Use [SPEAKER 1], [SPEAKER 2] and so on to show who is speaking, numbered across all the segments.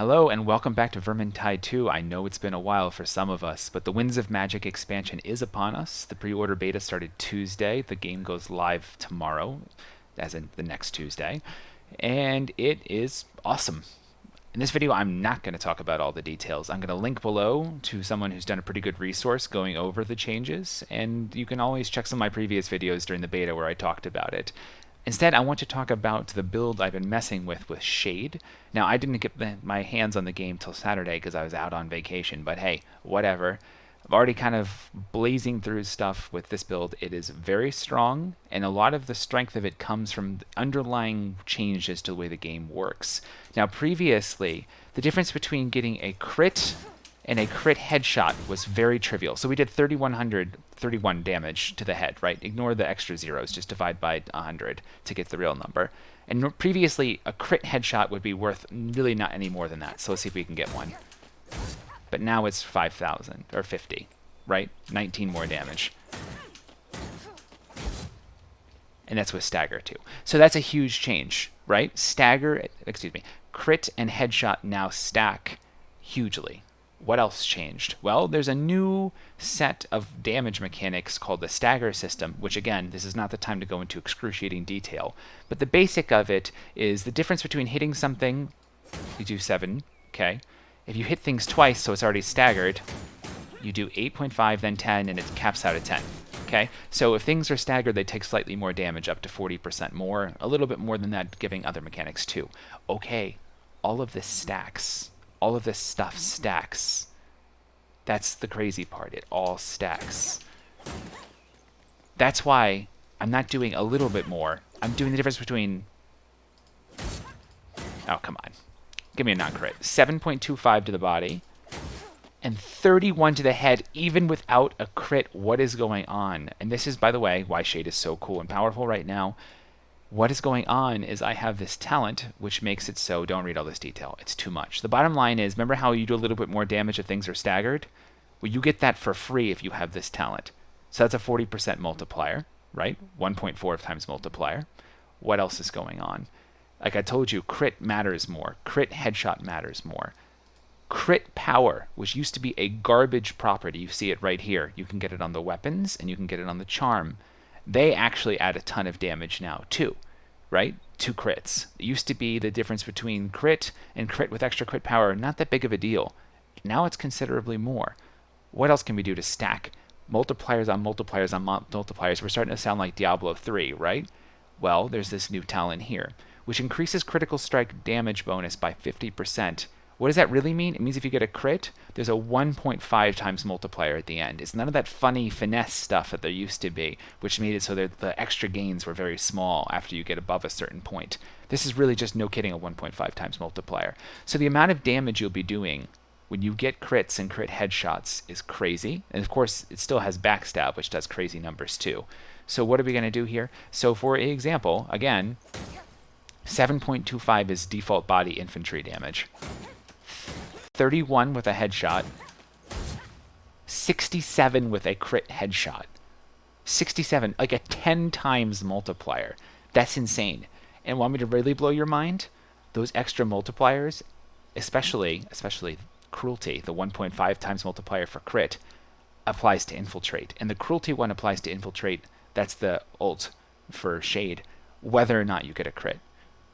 [SPEAKER 1] Hello and welcome back to Vermintide 2. I know it's been a while for some of us, but the Winds of Magic expansion is upon us. The pre-order beta started Tuesday. The game goes live tomorrow, as in the next Tuesday, and it is awesome. In this video, I'm not going to talk about all the details. I'm going to link below to someone who's done a pretty good resource going over the changes, and you can always check some of my previous videos during the beta where I talked about it. Instead, I want to talk about the build I've been messing with Shade. Now, I didn't get my hands on the game till Saturday because I was out on vacation, but hey, whatever. I've already kind of blazing through stuff with this build. It is very strong, and a lot of the strength of it comes from the underlying changes to the way the game works. Now, previously, the difference between getting a crit and a crit headshot was very trivial. So we did 31 damage to the head, right? Ignore the extra zeros, just divide by 100 to get the real number. And previously, a crit headshot would be worth really not any more than that. So let's see if we can get one. But now it's 5,000, or 50, right? 19 more damage. And that's with Stagger too. So that's a huge change, right? Crit and headshot now stack hugely. What else changed? Well, there's a new set of damage mechanics called the Stagger System, which again, this is not the time to go into excruciating detail, but the basic of it is the difference between hitting something, you do 7, okay? If you hit things twice, so it's already staggered, you do 8.5, then 10, and it caps out at 10, okay? So if things are staggered, they take slightly more damage, up to 40% more, a little bit more than that, giving other mechanics too. Okay, all of this stacks. All of this stuff stacks. That's the crazy part. It all stacks. That's why I'm not doing a little bit more. I'm doing the difference between... Oh, come on. Give me a non-crit. 7.25 to the body and 31 to the head, even without a crit. What is going on? And this is, by the way, why Shade is so cool and powerful right now. What is going on is I have this talent, which makes it so, don't read all this detail, it's too much. The bottom line is, remember how you do a little bit more damage if things are staggered? Well, you get that for free if you have this talent. So that's a 40% multiplier, right? 1.4 times multiplier. What else is going on? Like I told you, crit matters more. Crit headshot matters more. Crit power, which used to be a garbage property, you see it right here. You can get it on the weapons, and you can get it on the charm. They actually add a ton of damage now, too, right? 2 crits. It used to be the difference between crit and crit with extra crit power, not that big of a deal. Now it's considerably more. What else can we do to stack multipliers on multipliers on multipliers? We're starting to sound like Diablo 3, right? Well, there's this new talent here, which increases critical strike damage bonus by 50%. What does that really mean? It means if you get a crit, there's a 1.5 times multiplier at the end. It's none of that funny finesse stuff that there used to be, which made it so that the extra gains were very small after you get above a certain point. This is really just, no kidding, a 1.5 times multiplier. So the amount of damage you'll be doing when you get crits and crit headshots is crazy. And of course, it still has backstab, which does crazy numbers too. So what are we going to do here? So for example, again, 7.25 is default body infantry damage. 31 with a headshot, 67 with a crit headshot, 67, like a 10 times multiplier. That's insane. And want me to really blow your mind? Those extra multipliers, especially cruelty, the 1.5 times multiplier for crit, applies to infiltrate. And the cruelty one applies to infiltrate, that's the ult for Shade, whether or not you get a crit.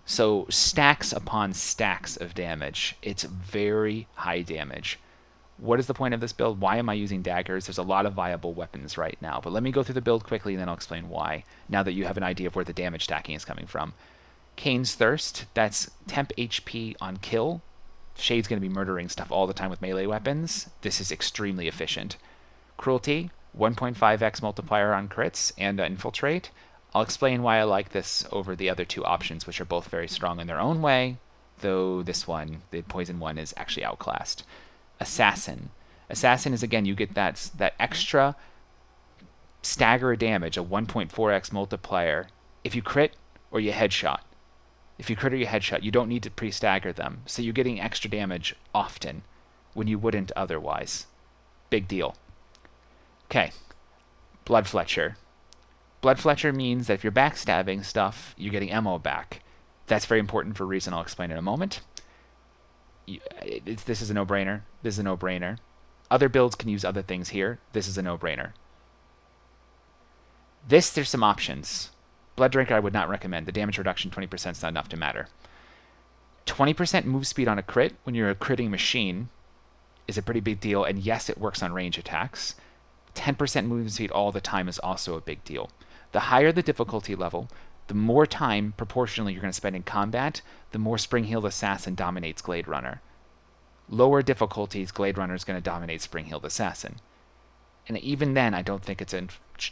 [SPEAKER 1] So stacks upon stacks of damage. It's very high damage. What is the point of this build? Why am I using daggers? There's a lot of viable weapons right now. But let me go through the build quickly and then I'll explain why, now that you have an idea of where the damage stacking is coming from. Kane's Thirst, that's temp HP on kill. Shade's going to be murdering stuff all the time with melee weapons. This is extremely efficient. Cruelty, 1.5x multiplier on crits and infiltrate. I'll explain why I like this over the other 2 options, which are both very strong in their own way, though this one, the poison one, is actually outclassed. Assassin. Assassin is, again, you get that extra stagger damage, a 1.4x multiplier, if you crit or you headshot. If you crit or you headshot, you don't need to pre-stagger them, so you're getting extra damage often when you wouldn't otherwise. Big deal. Okay, Blood Flexure. Blood Flexure means that if you're backstabbing stuff, you're getting ammo back. That's very important for a reason I'll explain in a moment. This is a no-brainer. This is a no-brainer. Other builds can use other things here. This is a no-brainer. This, there's some options. Blood Drinker I would not recommend. The damage reduction 20% is not enough to matter. 20% move speed on a crit when you're a critting machine is a pretty big deal, and yes, it works on range attacks. 10% movement speed all the time is also a big deal. The higher the difficulty level, the more time proportionally you're going to spend in combat, the more Spring-Heeled Assassin dominates Glade Runner. Lower difficulties, Glade Runner is going to dominate Spring-Heeled Assassin. And even then, I don't think it's a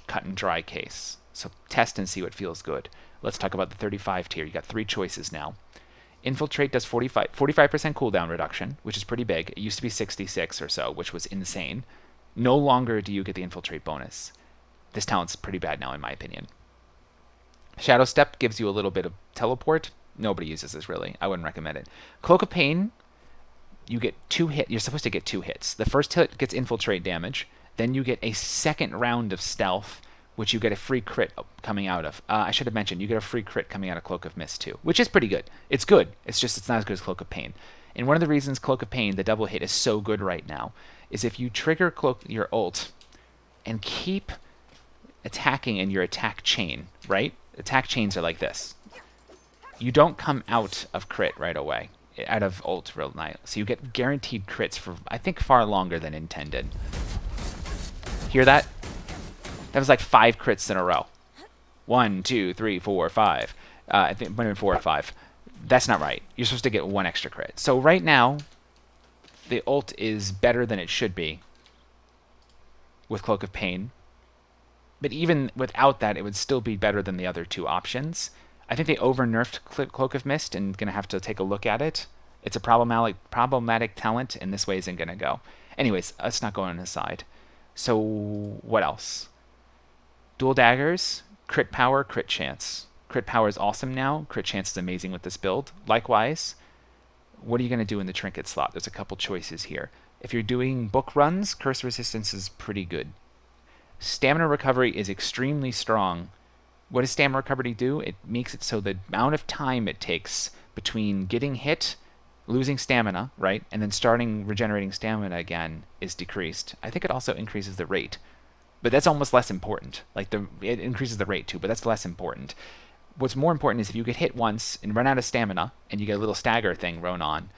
[SPEAKER 1] cut and dry case. So test and see what feels good. Let's talk about the 35 tier. You got 3 choices now. Infiltrate does 45% cooldown reduction, which is pretty big. It used to be 66 or so, which was insane. No longer do you get the Infiltrate bonus. This talent's pretty bad now, in my opinion. Shadow Step gives you a little bit of teleport. Nobody uses this, really. I wouldn't recommend it. Cloak of Pain, you get 2 hits. You're supposed to get 2 hits. The first hit gets Infiltrate damage. Then you get a second round of Stealth, which you get a free crit coming out of. I should have mentioned, you get a free crit coming out of Cloak of Mist, too, which is pretty good. It's good. It's just it's not as good as Cloak of Pain. And one of the reasons Cloak of Pain, the double hit, is so good right now is if you trigger your ult and keep attacking in your attack chain, right? Attack chains are like this. You don't come out of crit right away, out of ult real nice. So you get guaranteed crits for, I think, far longer than intended. Hear that? That was like 5 crits in a row. 1, 2, 3, 4, 5. I think maybe 4 or 5. That's not right. You're supposed to get 1 extra crit. So right now, the ult is better than it should be with Cloak of Pain. But even without that, it would still be better than the other 2 options. I think they over-nerfed Cloak of Mist and going to have to take a look at it. It's a problematic talent, and this way isn't going to go. Anyways, let's not go on an aside. So what else? Dual daggers, crit power, crit chance. Crit power is awesome now. Crit chance is amazing with this build. Likewise, what are you going to do in the trinket slot? There's a couple choices here. If you're doing book runs, curse resistance is pretty good. Stamina recovery is extremely strong. What does stamina recovery do? It makes it so the amount of time it takes between getting hit, losing stamina, right, and then starting regenerating stamina again is decreased. I think it also increases the rate. But that's almost less important. It increases the rate too, but that's less important. What's more important is if you get hit once and run out of stamina, and you get a little stagger thing thrown on,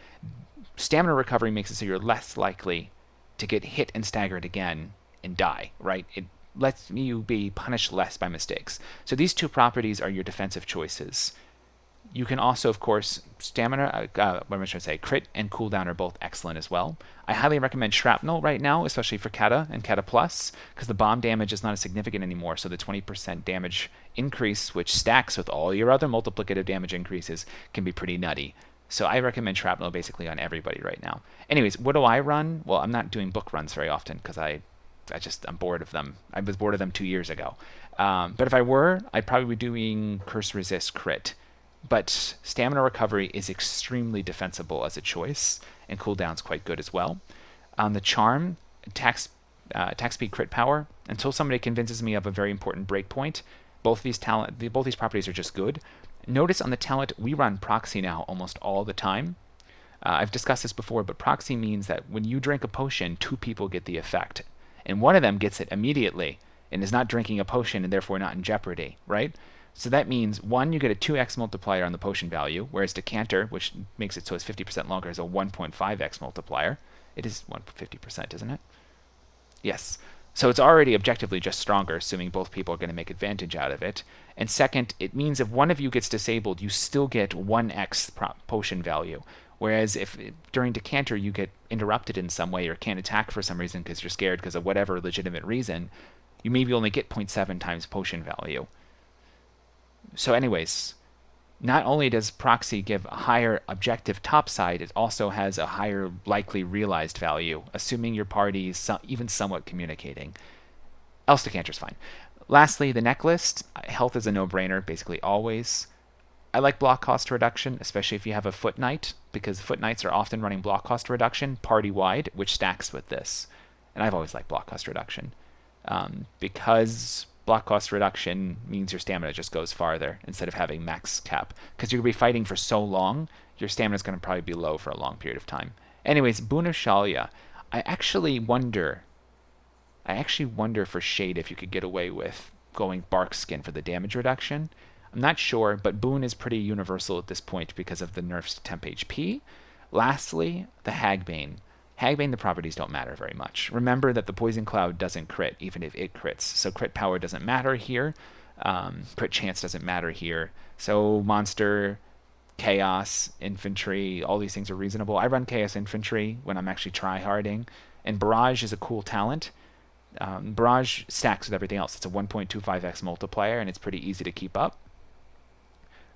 [SPEAKER 1] stamina recovery makes it so you're less likely to get hit and staggered again and die, right? It lets you be punished less by mistakes. So these 2 properties are your defensive choices. You can also, of course, stamina, what am I trying to say? Crit and cooldown are both excellent as well. I highly recommend Shrapnel right now, especially for Kata and Kata Plus, because the bomb damage is not as significant anymore, so the 20% damage increase, which stacks with all your other multiplicative damage increases, can be pretty nutty. So I recommend Shrapnel basically on everybody right now. Anyways, what do I run? Well, I'm not doing book runs very often, because I'm bored of them. I was bored of them 2 years ago. But if I were, I'd probably be doing Curse Resist Crit. But stamina recovery is extremely defensible as a choice, and cooldown's quite good as well. On the charm, attack speed, crit power, until somebody convinces me of a very important breakpoint, both these properties are just good. Notice on the talent, we run proxy now almost all the time. I've discussed this before, but proxy means that when you drink a potion, 2 people get the effect, and one of them gets it immediately and is not drinking a potion and therefore not in jeopardy, right? So that means, 1, you get a 2x multiplier on the potion value, whereas Decanter, which makes it so it's 50% longer, is a 1.5x multiplier. It is 50%, isn't it? Yes. So it's already objectively just stronger, assuming both people are going to make advantage out of it. And second, it means if one of you gets disabled, you still get 1x potion value. Whereas if during Decanter you get interrupted in some way or can't attack for some reason because you're scared because of whatever legitimate reason, you maybe only get 0.7 times potion value. So anyways, not only does proxy give a higher objective topside, it also has a higher likely realized value, assuming your party is even somewhat communicating. Else Decanter's fine. Lastly, the necklace. Health is a no-brainer, basically always. I like block cost reduction, especially if you have a Foot Knight, because Foot Knights are often running block cost reduction party-wide, which stacks with this. And I've always liked block cost reduction. Because block cost reduction means your stamina just goes farther instead of having max cap. Because you're going to be fighting for so long, your stamina is going to probably be low for a long period of time. Anyways, Boon of Shalya. I actually wonder for Shade if you could get away with going Bark Skin for the damage reduction. I'm not sure, but Boon is pretty universal at this point because of the nerfs to temp HP. Lastly, the Hagbane. Hagbane, the properties don't matter very much. Remember that the Poison Cloud doesn't crit, even if it crits. So crit power doesn't matter here. Crit chance doesn't matter here. So monster, chaos, infantry, all these things are reasonable. I run chaos infantry when I'm actually try-harding. And Barrage is a cool talent. Barrage stacks with everything else. It's a 1.25x multiplier, and it's pretty easy to keep up.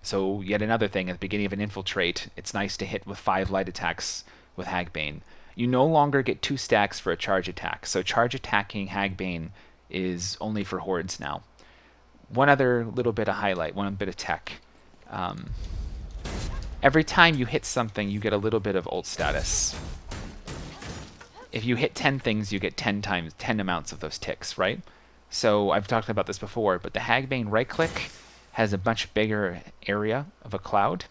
[SPEAKER 1] So yet another thing, at the beginning of an infiltrate, it's nice to hit with 5 light attacks with Hagbane. You no longer get 2 stacks for a charge attack. So charge attacking Hagbane is only for hordes now. One other little bit of highlight, one bit of tech. Every time you hit something, you get a little bit of ult status. If you hit 10 things, you get 10 amounts of those ticks, right? So I've talked about this before, but the Hagbane right-click has a much bigger area of a cloud.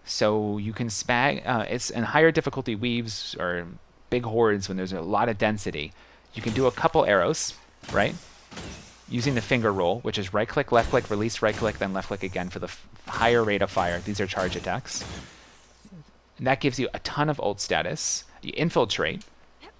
[SPEAKER 1] So you can spag, it's in higher difficulty weaves or big hordes when there's a lot of density. You can do a couple arrows, right? Using the finger roll, which is right click, left click, release right click, then left click again for the higher rate of fire. These are charge attacks. And that gives you a ton of ult status. You infiltrate,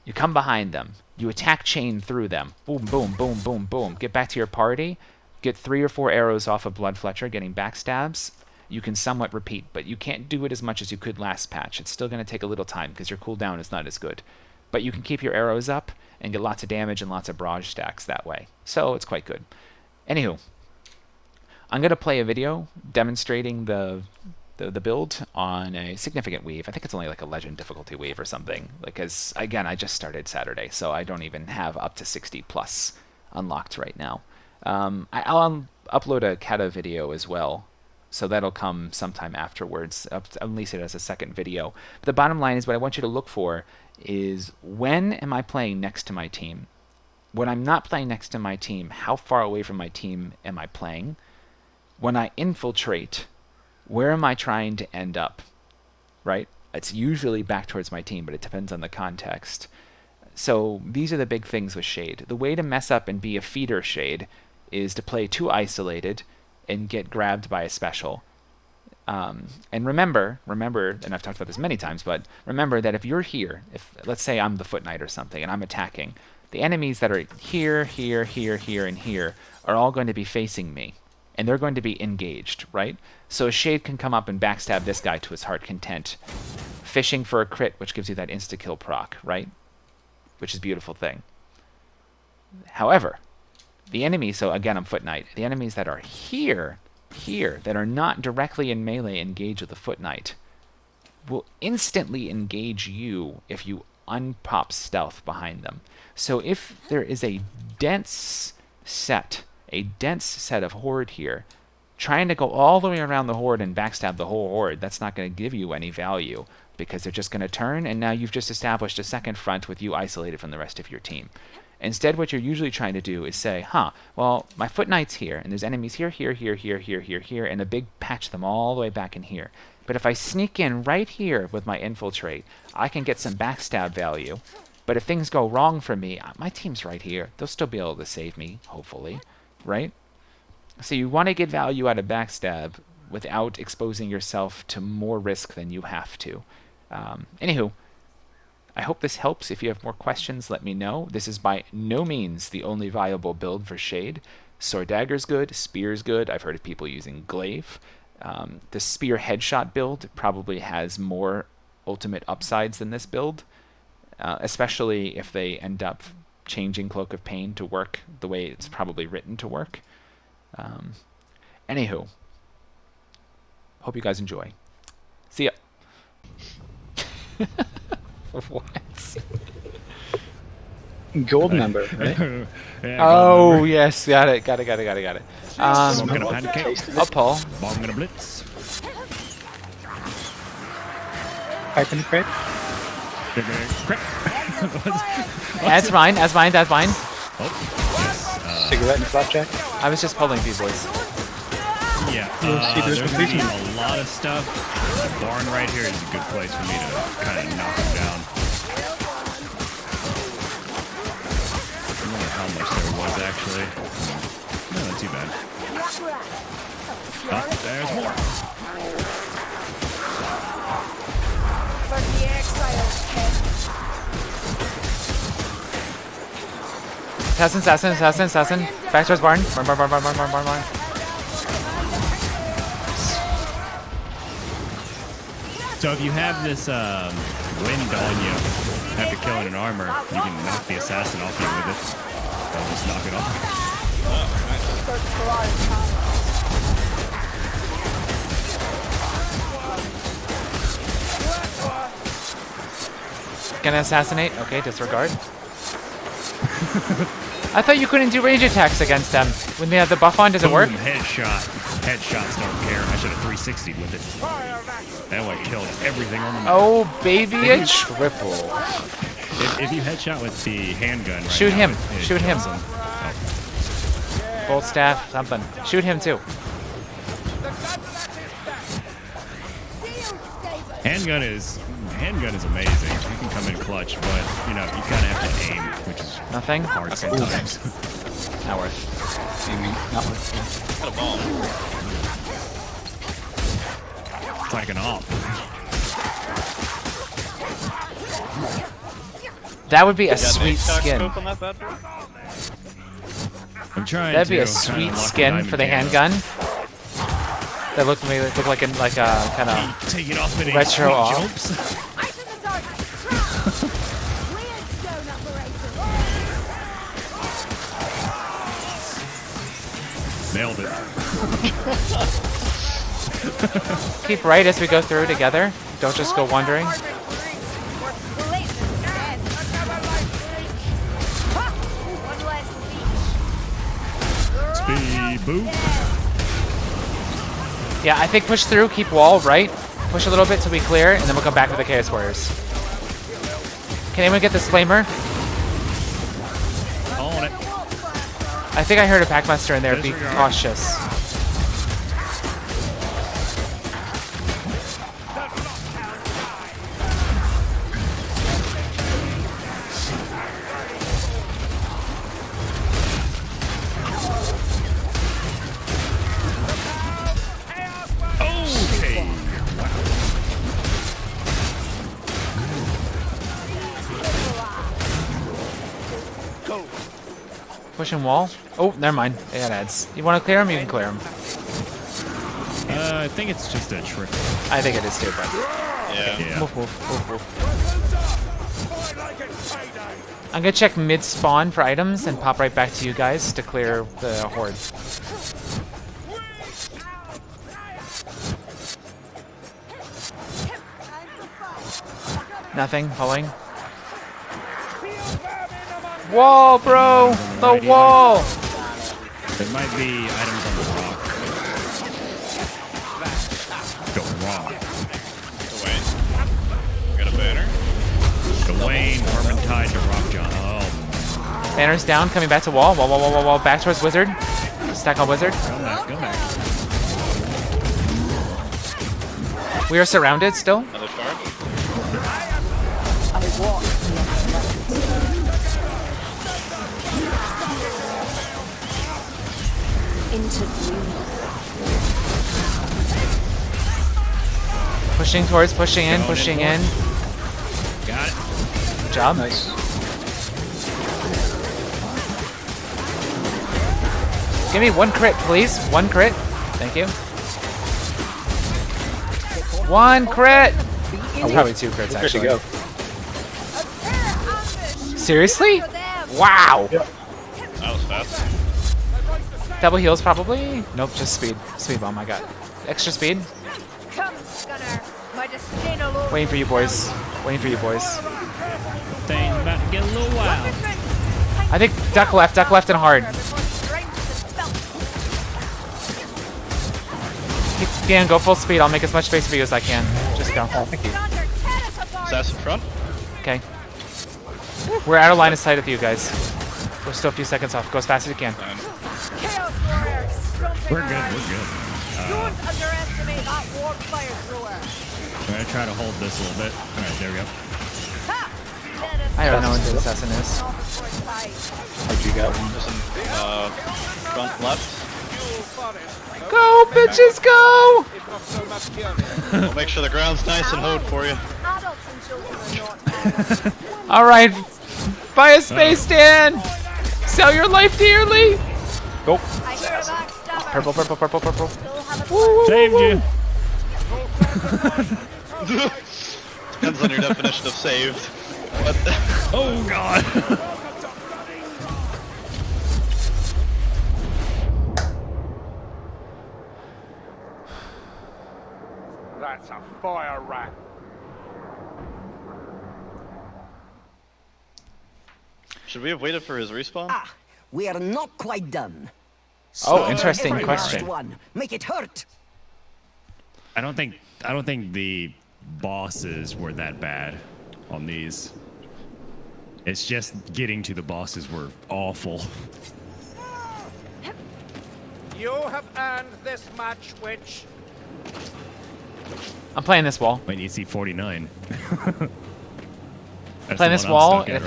[SPEAKER 1] you come behind them, you attack chain through them. Boom, boom, boom, boom, boom. Get back to your party, get 3 or 4 arrows off of Blood Fletcher, getting backstabs. You can somewhat repeat, but you can't do it as much as you could last patch. It's still going to take a little time because your cooldown is not as good. But you can keep your arrows up and get lots of damage and lots of barrage stacks that way. So it's quite good. Anywho, I'm going to play a video demonstrating the build on a significant weave. I think it's only like a legend difficulty weave or something. Because, again, I just started Saturday, so I don't even have up to 60 plus unlocked right now. I'll upload a kata video as well. So that'll come sometime afterwards. I'll release it as a second video. But the bottom line is what I want you to look for is when am I playing next to my team? When I'm not playing next to my team, how far away from my team am I playing? When I infiltrate, where am I trying to end up? Right? It's usually back towards my team, but it depends on the context. So these are the big things with Shade. The way to mess up and be a feeder Shade is to play too isolated and get grabbed by a special. And remember, and I've talked about this many times, but remember that if you're here, if let's say I'm the Foot Knight or something and I'm attacking, the enemies that are here, here, here, here, and here are all going to be facing me. And they're going to be engaged, right? So a Shade can come up and backstab this guy to his heart content, fishing for a crit, which gives you that insta-kill proc, right? Which is a beautiful thing. However, the enemies, so again, I'm Foot Knight. The enemies that are here, that are not directly in melee engaged with the Foot Knight, will instantly engage you if you unpop stealth behind them. So if there is a dense set of horde here, trying to go all the way around the horde and backstab the whole horde, that's not going to give you any value because they're just going to turn, and now you've just established a second front with you isolated from the rest of your team. Instead, what you're usually trying to do is say, well, my Foot Knight's here, and there's enemies here, here, here, here, here, here, here, and a big patch them all the way back in here. But if I sneak in right here with my infiltrate, I can get some backstab value. But if things go wrong for me, my team's right here. They'll still be able to save me, hopefully, right? So you want to get value out of backstab without exposing yourself to more risk than you have to. Anywho, I hope this helps. If you have more questions, let me know. This is by no means the only viable build for Shade. Sword Dagger's good, Spear's good. I've heard of people using Glaive. The Spear Headshot build probably has more ultimate upsides than this build, especially if they end up changing Cloak of Pain to work the way it's probably written to work. Anywho, hope you guys enjoy. See ya. What?
[SPEAKER 2] Gold member, right?
[SPEAKER 1] Oh, yes. Got it.
[SPEAKER 3] I'm gonna pancake.
[SPEAKER 1] Up, Paul.
[SPEAKER 3] I'm gonna blitz.
[SPEAKER 2] Pipe and crit.
[SPEAKER 1] That's mine.
[SPEAKER 3] Oh, yes.
[SPEAKER 2] Cigarette and flapjack.
[SPEAKER 1] I was just pulling these boys.
[SPEAKER 3] Yeah,
[SPEAKER 2] see, there's
[SPEAKER 3] there's
[SPEAKER 2] a
[SPEAKER 3] gonna be
[SPEAKER 2] reason.
[SPEAKER 3] a lot of stuff. The barn right here is a good place for me to kind of knock them down. I wonder how much there was actually. No, not too bad. Oh, there's more.
[SPEAKER 1] Assassin. Back towards barn. Barn.
[SPEAKER 3] So if you have this wind on you after killing an armor, you can knock the assassin off you with it. Or just knock it off.
[SPEAKER 1] Gonna assassinate? Okay, disregard. I thought you couldn't do range attacks against them. When they have the buff on, does it work?
[SPEAKER 3] Boom, headshot. Headshots don't care. I should have 360'd with it. That one killed everything on the map.
[SPEAKER 1] Oh, baby, a triple.
[SPEAKER 3] If you headshot with the handgun right
[SPEAKER 1] Shoot
[SPEAKER 3] now,
[SPEAKER 1] him.
[SPEAKER 3] it
[SPEAKER 1] Shoot him.
[SPEAKER 3] kills Oh.
[SPEAKER 1] Bolt staff, something. Shoot him too.
[SPEAKER 3] Handgun is amazing. You can come in clutch, but you know, you kinda have to aim, which is
[SPEAKER 1] Nothing?
[SPEAKER 3] hard sometimes.
[SPEAKER 1] Not worth.
[SPEAKER 2] Aiming, not worth.
[SPEAKER 4] Got a bomb.
[SPEAKER 3] It's like an op.
[SPEAKER 1] That would be a
[SPEAKER 4] Got an
[SPEAKER 1] sweet
[SPEAKER 4] H-Stock
[SPEAKER 1] skin.
[SPEAKER 4] scope on that bad boy?
[SPEAKER 3] I'm trying
[SPEAKER 1] That'd be
[SPEAKER 3] to
[SPEAKER 1] a
[SPEAKER 3] kinda
[SPEAKER 1] sweet
[SPEAKER 3] lock
[SPEAKER 1] skin
[SPEAKER 3] diamond
[SPEAKER 1] for the
[SPEAKER 3] camo.
[SPEAKER 1] handgun. That look like a kind of.
[SPEAKER 3] Take it off in
[SPEAKER 1] Retro
[SPEAKER 3] sweet
[SPEAKER 1] off.
[SPEAKER 3] jumps. Nailed it.
[SPEAKER 1] Keep right as we go through together. Don't just go wandering.
[SPEAKER 3] Speed boot.
[SPEAKER 1] Yeah, I think push through, keep wall, right? Push a little bit till we clear, and then we'll come back with the Chaos Warriors. Can anyone get this flamer?
[SPEAKER 3] On it.
[SPEAKER 1] I think I heard a Packmaster in there. Be
[SPEAKER 3] Disregard.
[SPEAKER 1] cautious.
[SPEAKER 3] Okay.
[SPEAKER 1] Pushing wall. Oh, never mind. They got ads. You want to clear them? You can clear them.
[SPEAKER 3] I think it's just a trick.
[SPEAKER 1] I think it is too, but
[SPEAKER 4] Yeah.
[SPEAKER 3] Yeah.
[SPEAKER 1] woof. I'm gonna check mid spawn for items and pop right back to you guys to clear the horde. Nothing. Pulling. Wall, bro! The wall!
[SPEAKER 3] There might be items on the rock. The rock.
[SPEAKER 4] Dwayne. Got a banner?
[SPEAKER 3] Dwayne, Vermintide to Rock John. Oh,
[SPEAKER 1] Banner's down, coming back to wall. Wall. Back towards wizard. Stack on wizard.
[SPEAKER 3] go back.
[SPEAKER 1] We are surrounded still.
[SPEAKER 4] Another shard?
[SPEAKER 5] Into blue.
[SPEAKER 1] Pushing towards, pushing in.
[SPEAKER 3] Got it.
[SPEAKER 1] Good job.
[SPEAKER 2] Nice.
[SPEAKER 1] Give me one crit, please. One crit. Thank you. One crit! Probably two crits,
[SPEAKER 2] Good to
[SPEAKER 1] actually.
[SPEAKER 2] go.
[SPEAKER 1] Seriously? Wow!
[SPEAKER 4] That was fast.
[SPEAKER 1] Double heals, probably? Nope, just speed. Speed bomb, I got. Extra speed. Waiting for you, boys.
[SPEAKER 3] Thing's about to get a little wild.
[SPEAKER 1] I think duck left and hard. Dan, go full speed. I'll make as much space for you as I can. Just go.
[SPEAKER 2] Thank you.
[SPEAKER 4] Assassin front?
[SPEAKER 1] Okay. We're out of line of sight with you guys. We're still a few seconds off. Go as fast as you can.
[SPEAKER 4] Done.
[SPEAKER 6] Chaos Warrior, stomping
[SPEAKER 3] We're good.
[SPEAKER 6] around.
[SPEAKER 3] We're good.
[SPEAKER 6] Don't underestimate that warp fire thrower.
[SPEAKER 3] I'm gonna try to hold this a little bit. All right, there we go.
[SPEAKER 6] Ha!
[SPEAKER 1] I don't know what the assassin is.
[SPEAKER 2] How'd you got one?
[SPEAKER 4] Front left.
[SPEAKER 1] Go, bitches, go!
[SPEAKER 4] We'll make sure the ground's nice and hoed for you.
[SPEAKER 6] Adults and children are not.
[SPEAKER 1] All right, buy a space station. Sell your life dearly. Go.
[SPEAKER 6] I hear a backstabber.
[SPEAKER 1] Purple, purple, purple, purple.
[SPEAKER 6] Still have a
[SPEAKER 1] Woo, woo, woo,
[SPEAKER 3] Saved
[SPEAKER 1] woo.
[SPEAKER 3] you.
[SPEAKER 4] Depends on your definition of saved. What?
[SPEAKER 3] Oh God.
[SPEAKER 7] That's a fire rat.
[SPEAKER 4] Should we have waited for his respawn?
[SPEAKER 8] Ah, we are not quite done.
[SPEAKER 1] Oh, interesting
[SPEAKER 8] Every
[SPEAKER 1] question.
[SPEAKER 8] last one. Make it hurt.
[SPEAKER 3] I don't think the bosses were that bad on these. It's just getting to the bosses were awful.
[SPEAKER 7] You have earned this match, witch.
[SPEAKER 1] I'm playing this wall.
[SPEAKER 3] Wait, you see 49.
[SPEAKER 1] Playing this wall, and if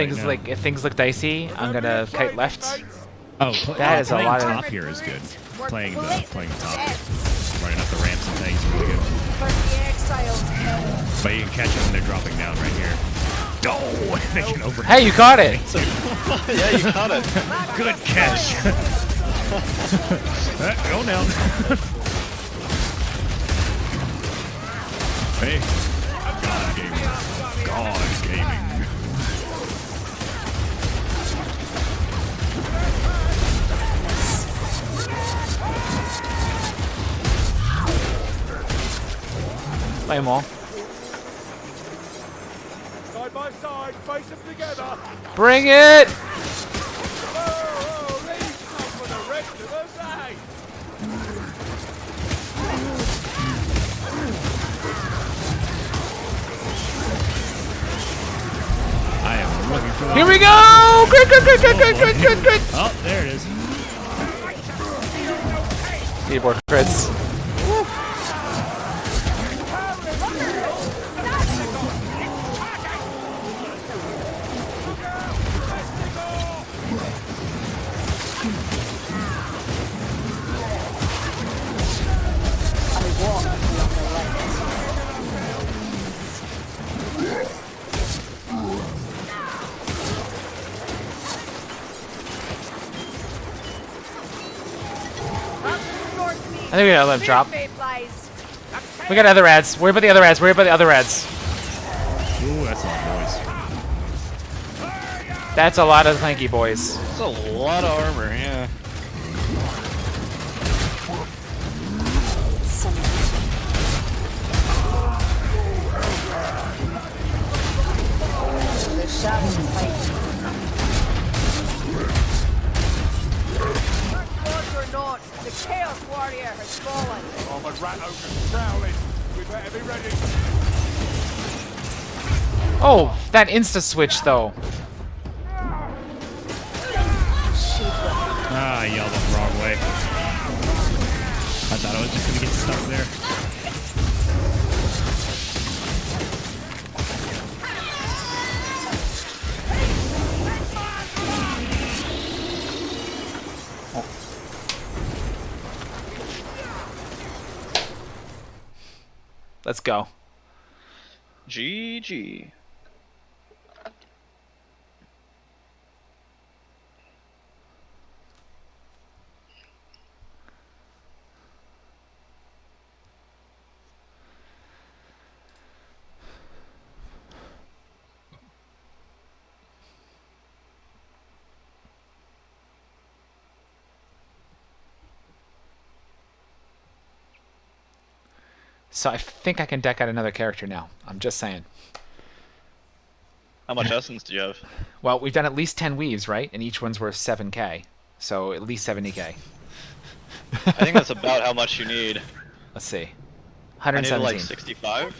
[SPEAKER 1] things look dicey, I'm gonna kite left.
[SPEAKER 3] Oh,
[SPEAKER 1] That is a
[SPEAKER 3] playing
[SPEAKER 1] lot of-
[SPEAKER 3] top here is good. Playing the top, running up the ramps and things is really good.
[SPEAKER 6] for the exiles.
[SPEAKER 3] But you can catch them when they're dropping down right here. Oh, they can over.
[SPEAKER 1] Hey, you caught it.
[SPEAKER 4] Yeah, you caught it.
[SPEAKER 3] Good catch. Go down. Hey, God gaming. God gaming.
[SPEAKER 1] Play them all.
[SPEAKER 7] Side by side, face them together.
[SPEAKER 1] Bring it.
[SPEAKER 7] Oh, these come for the rest of us, eh?
[SPEAKER 3] I am looking for.
[SPEAKER 1] Here we go. Crit, crit, crit, crit, crit, crit, crit, crit.
[SPEAKER 3] Oh, there it is.
[SPEAKER 1] Keyboard crits. I think we gotta let him drop. We got other ads. Worry about the other ads. Worry about the other ads.
[SPEAKER 3] Ooh, that's a lot, boys.
[SPEAKER 1] That's a lot of clanky boys.
[SPEAKER 4] That's a lot of armor, yeah.
[SPEAKER 6] The shadows fight. Or not, the Chaos Warrior has fallen.
[SPEAKER 7] Oh, my rat ogre's prowling. We better be ready.
[SPEAKER 1] Oh, that insta switch though.
[SPEAKER 3] Ah, I yelled it the wrong way. I thought I was just gonna get stuck there.
[SPEAKER 1] Let's go.
[SPEAKER 4] GG.
[SPEAKER 1] So I think I can deck out another character now. I'm just saying.
[SPEAKER 4] How much essence do you have?
[SPEAKER 1] Well, we've done at least 10 weaves, right? And each one's worth 7k. So at least 70k.
[SPEAKER 4] I think that's about how much you need.
[SPEAKER 1] Let's see.
[SPEAKER 4] I need
[SPEAKER 1] 117.
[SPEAKER 4] like 65.